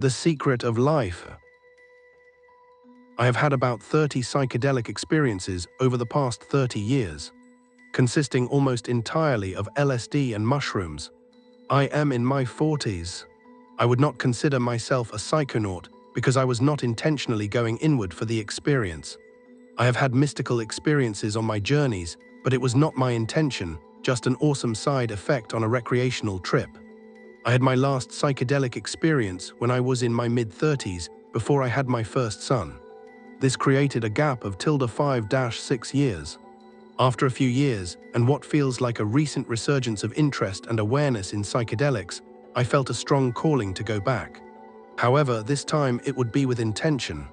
The secret of life. I have had about 30 psychedelic experiences over the past 30 years, consisting almost entirely of LSD and mushrooms. I am in my 40s. I would not consider myself a psychonaut because I was not intentionally going inward for the experience. I have had mystical experiences on my journeys, but it was not my intention, just an awesome side effect on a recreational trip. I had my last psychedelic experience when I was in my mid-30s, before I had my first son. This created a gap of 5-6 years. After a few years, and what feels like a recent resurgence of interest and awareness in psychedelics, I felt a strong calling to go back. However, this time it would be with intention.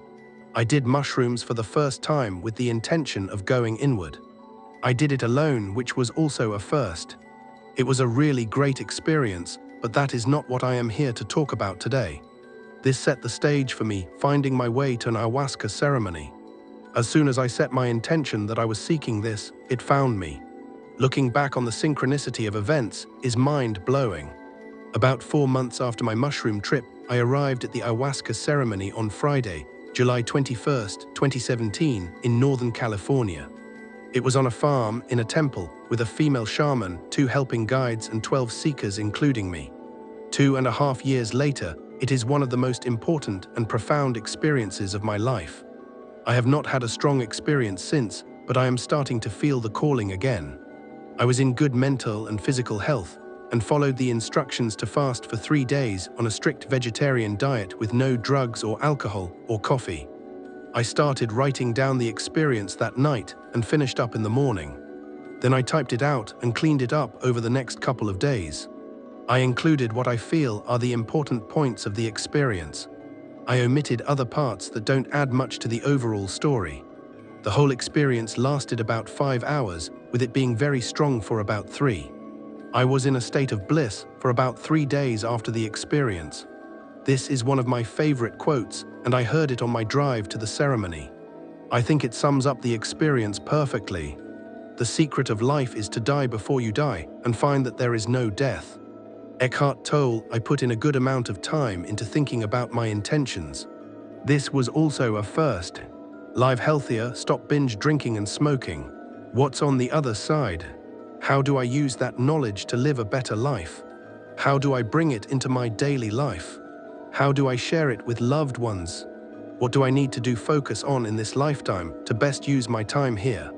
I did mushrooms for the first time with the intention of going inward. I did it alone, which was also a first. It was a really great experience, but that is not what I am here to talk about today. This set the stage for me finding my way to an ayahuasca ceremony. As soon as I set my intention that I was seeking this, it found me. Looking back on the synchronicity of events is mind-blowing. About 4 months after my mushroom trip, I arrived at the ayahuasca ceremony on Friday, July 21st, 2017, in Northern California. It was on a farm in a temple with a female shaman, 2 helping guides, and 12 seekers, including me. 2.5 years later, it is one of the most important and profound experiences of my life. I have not had a strong experience since, but I am starting to feel the calling again. I was in good mental and physical health and followed the instructions to fast for 3 days on a strict vegetarian diet with no drugs or alcohol or coffee. I started writing down the experience that night and finished up in the morning. Then I typed it out and cleaned it up over the next couple of days. I included what I feel are the important points of the experience. I omitted other parts that don't add much to the overall story. The whole experience lasted about 5 hours, with it being very strong for about 3. I was in a state of bliss for about 3 days after the experience. This is one of my favorite quotes, and I heard it on my drive to the ceremony. I think it sums up the experience perfectly. The secret of life is to die before you die and find that there is no death. Eckhart Tolle. I put in a good amount of time into thinking about my intentions. This was also a first. Live healthier, stop binge drinking and smoking. What's on the other side? How do I use that knowledge to live a better life? How do I bring it into my daily life? How do I share it with loved ones? What do I need to do focus on in this lifetime to best use my time here?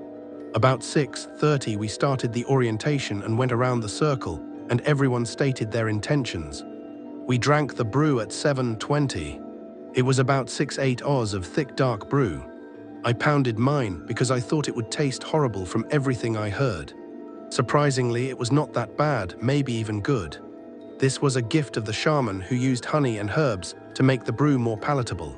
About 6:30 we started the orientation and went around the circle, and everyone stated their intentions. We drank the brew at 7:20. It was about 6-8 Oz of thick dark brew. I pounded mine because I thought it would taste horrible from everything I heard. Surprisingly, it was not that bad, maybe even good. This was a gift of the shaman who used honey and herbs to make the brew more palatable.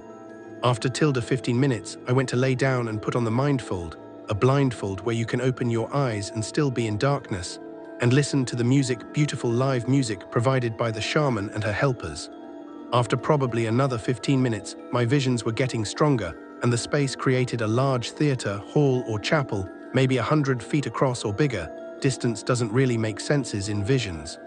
After 15 minutes, I went to lay down and put on the mindfold, a blindfold where you can open your eyes and still be in darkness, and listen to the music, beautiful live music provided by the shaman and her helpers. After probably another 15 minutes, my visions were getting stronger, and the space created a large theater, hall or chapel, maybe 100 feet across or bigger. Distance doesn't really make senses in visions.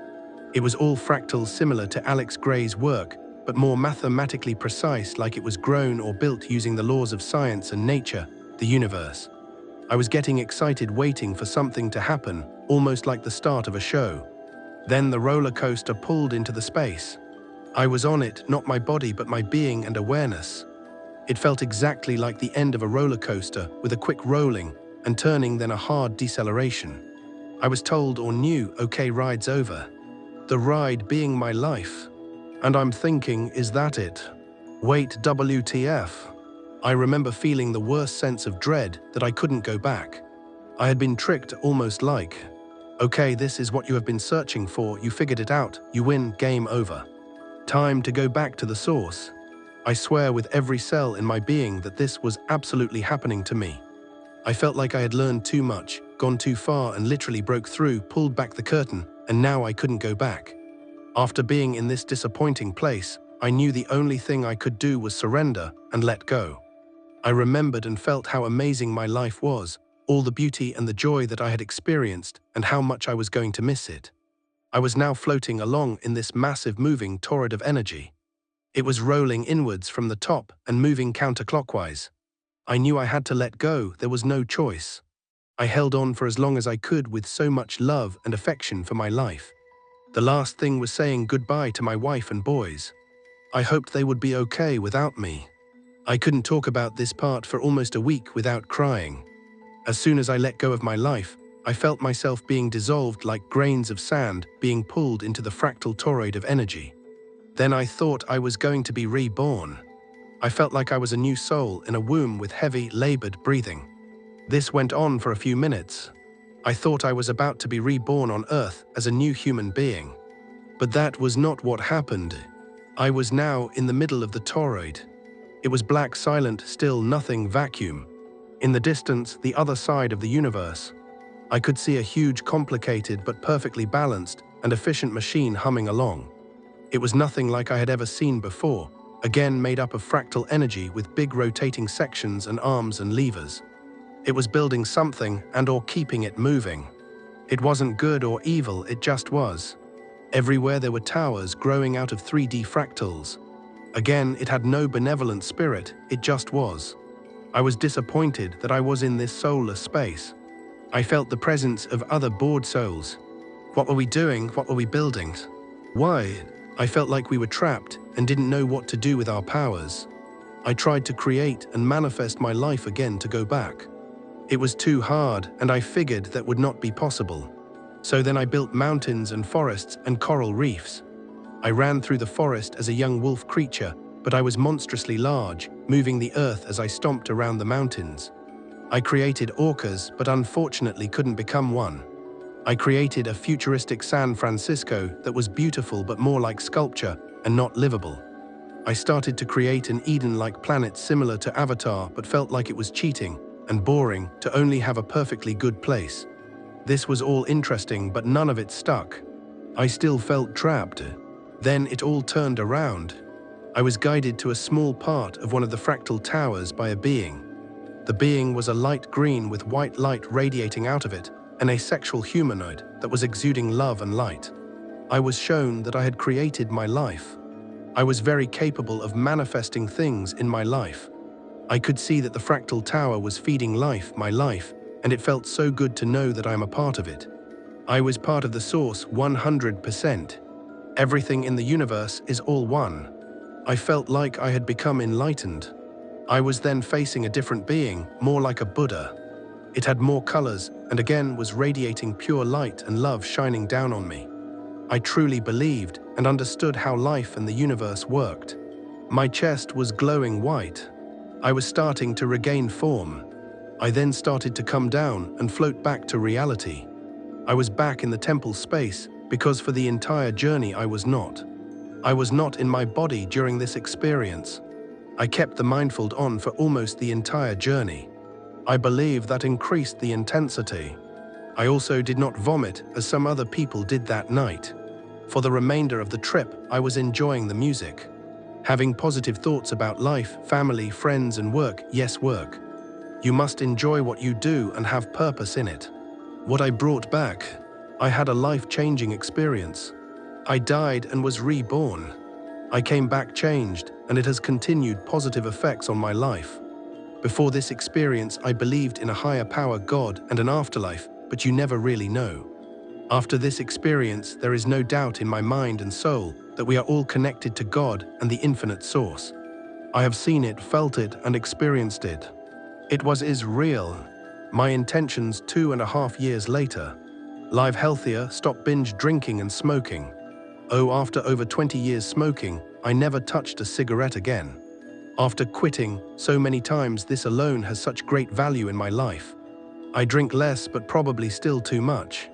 It was all fractals similar to Alex Gray's work, but more mathematically precise, like it was grown or built using the laws of science and nature, the universe. I was getting excited waiting for something to happen, almost like the start of a show. Then the roller coaster pulled into the space. I was on it, not my body but my being and awareness. It felt exactly like the end of a roller coaster, with a quick rolling and turning, then a hard deceleration. I was told or knew, okay, ride's over. The ride being my life. And I'm thinking, is that it? Wait, WTF? I remember feeling the worst sense of dread that I couldn't go back. I had been tricked, almost like, okay, this is what you have been searching for, you figured it out, you win, game over. Time to go back to the source. I swear with every cell in my being that this was absolutely happening to me. I felt like I had learned too much, gone too far, and literally broke through, pulled back the curtain, and now I couldn't go back. After being in this disappointing place, I knew the only thing I could do was surrender and let go. I remembered and felt how amazing my life was, all the beauty and the joy that I had experienced, and how much I was going to miss it. I was now floating along in this massive moving torrent of energy. It was rolling inwards from the top and moving counterclockwise. I knew I had to let go, there was no choice. I held on for as long as I could with so much love and affection for my life. The last thing was saying goodbye to my wife and boys. I hoped they would be okay without me. I couldn't talk about this part for almost a week without crying. As soon as I let go of my life, I felt myself being dissolved like grains of sand being pulled into the fractal toroid of energy. Then I thought I was going to be reborn. I felt like I was a new soul in a womb with heavy, labored breathing. This went on for a few minutes. I thought I was about to be reborn on Earth as a new human being. But that was not what happened. I was now in the middle of the toroid. It was black, silent, still, nothing, vacuum. In the distance, the other side of the universe, I could see a huge, complicated but perfectly balanced and efficient machine humming along. It was nothing like I had ever seen before, again made up of fractal energy with big rotating sections and arms and levers. It was building something and/or keeping it moving. It wasn't good or evil, it just was. Everywhere there were towers growing out of 3D fractals. Again, it had no benevolent spirit, it just was. I was disappointed that I was in this soulless space. I felt the presence of other bored souls. What were we doing? What were we building? Why? I felt like we were trapped and didn't know what to do with our powers. I tried to create and manifest my life again to go back. It was too hard, and I figured that would not be possible. So then I built mountains and forests and coral reefs. I ran through the forest as a young wolf creature, but I was monstrously large, moving the earth as I stomped around the mountains. I created orcas, but unfortunately couldn't become one. I created a futuristic San Francisco that was beautiful but more like sculpture and not livable. I started to create an Eden-like planet similar to Avatar, but felt like it was cheating and boring to only have a perfectly good place. This was all interesting, but none of it stuck. I still felt trapped. Then it all turned around. I was guided to a small part of one of the fractal towers by a being. The being was a light green with white light radiating out of it, an asexual humanoid that was exuding love and light. I was shown that I had created my life. I was very capable of manifesting things in my life. I could see that the fractal tower was feeding life, my life, and it felt so good to know that I am a part of it. I was part of the source 100%. Everything in the universe is all one. I felt like I had become enlightened. I was then facing a different being, more like a Buddha. It had more colors and again was radiating pure light and love shining down on me. I truly believed and understood how life and the universe worked. My chest was glowing white. I was starting to regain form. I then started to come down and float back to reality. I was back in the temple space because for the entire journey I was not. I was not in my body during this experience. I kept the mindful on for almost the entire journey. I believe that increased the intensity. I also did not vomit as some other people did that night. For the remainder of the trip, I was enjoying the music. Having positive thoughts about life, family, friends, and work. Yes, work. You must enjoy what you do and have purpose in it. What I brought back, I had a life-changing experience. I died and was reborn. I came back changed, and it has continued positive effects on my life. Before this experience, I believed in a higher power, God, and an afterlife, but you never really know. After this experience, there is no doubt in my mind and soul that we are all connected to God and the infinite source. I have seen it, felt it, and experienced it. It is real. My intentions 2.5 years later. Live healthier, stop binge drinking and smoking. Oh, after over 20 years smoking, I never touched a cigarette again. After quitting so many times, this alone has such great value in my life. I drink less, but probably still too much.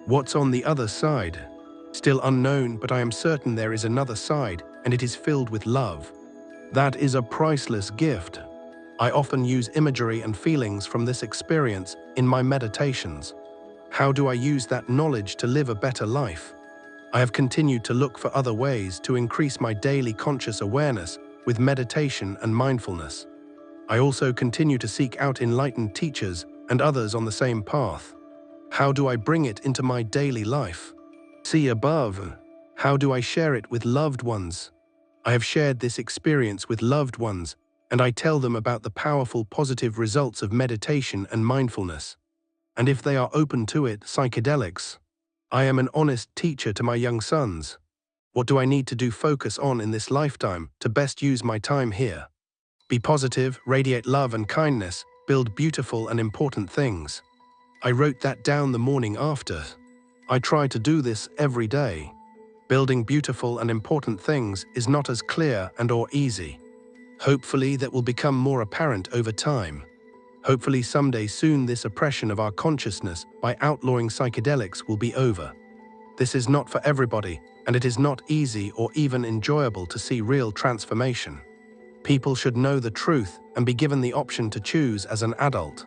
What's on the other side? Still unknown, but I am certain there is another side, and it is filled with love. That is a priceless gift. I often use imagery and feelings from this experience in my meditations. How do I use that knowledge to live a better life? I have continued to look for other ways to increase my daily conscious awareness with meditation and mindfulness. I also continue to seek out enlightened teachers and others on the same path. How do I bring it into my daily life? See above. How do I share it with loved ones? I have shared this experience with loved ones, and I tell them about the powerful positive results of meditation and mindfulness. And if they are open to it, psychedelics. I am an honest teacher to my young sons. What do I need to do focus on in this lifetime to best use my time here? Be positive, radiate love and kindness, build beautiful and important things. I wrote that down the morning after. I try to do this every day. Building beautiful and important things is not as clear and/or easy. Hopefully that will become more apparent over time. Hopefully someday soon this oppression of our consciousness by outlawing psychedelics will be over. This is not for everybody, and it is not easy or even enjoyable to see real transformation. People should know the truth and be given the option to choose as an adult.